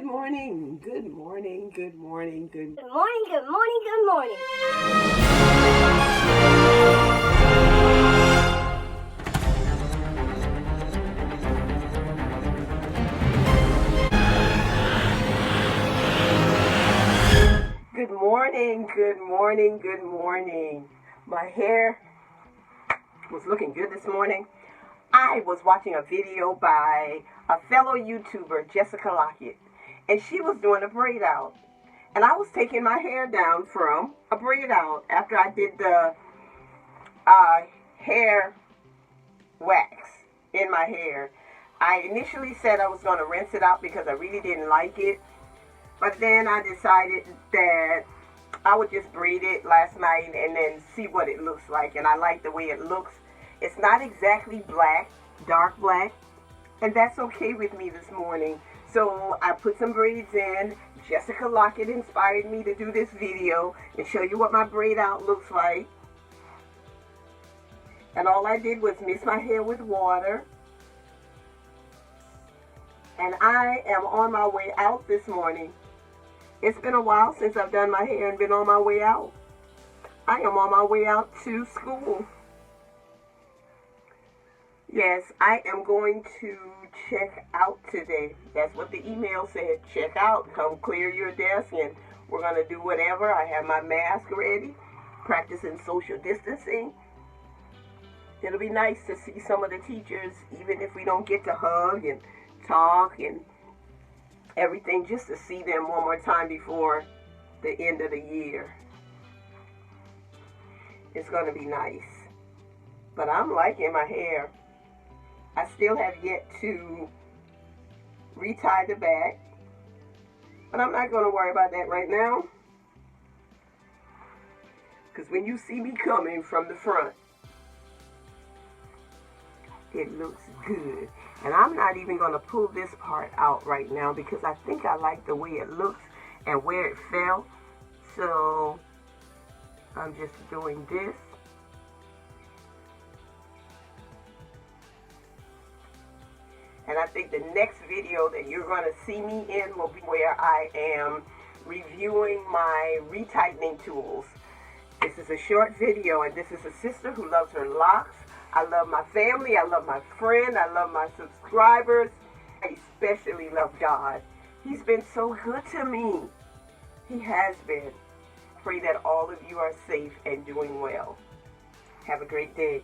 Good morning, good morning, good morning, good Good morning, good morning, good morning. Good morning, good morning, good morning. My hair was looking good this morning. I was watching a video by a fellow YouTuber, Jessica Lockett, and she was doing a braid out. And I was taking my hair down from a braid out after I did the hair wax in my hair. I initially said I was going to rinse it out because I really didn't like it. But then I decided that I would just braid it last night and then see what it looks like. And I like the way it looks. It's not exactly black, dark black. And that's okay with me this morning. So I put some braids in. Jessica Lockett inspired me to do this video and show you what my braid out looks like. And all I did was mix my hair with water. And I am on my way out this morning. It's been a while since I've done my hair and been on my way out. I am on my way out to school. Yes, I am going to check out today. That's what the email said. Check out. Come clear your desk and we're going to do whatever. I have my mask ready. Practicing social distancing. It'll be nice to see some of the teachers, even if we don't get to hug and talk and everything, just to see them one more time before the end of the year. It's going to be nice. But I'm liking my hair. I still have yet to retie the back. But I'm not going to worry about that right now. Because when you see me coming from the front, it looks good. And I'm not even going to pull this part out right now because I think I like the way it looks and where it fell. So I'm just doing this. And I think the next video that you're going to see me in will be where I am reviewing my retightening tools. This is a short video, and this is a sister who loves her locks. I love my family. I love my friend. I love my subscribers. I especially love God. He's been so good to me. He has been. Pray that all of you are safe and doing well. Have a great day.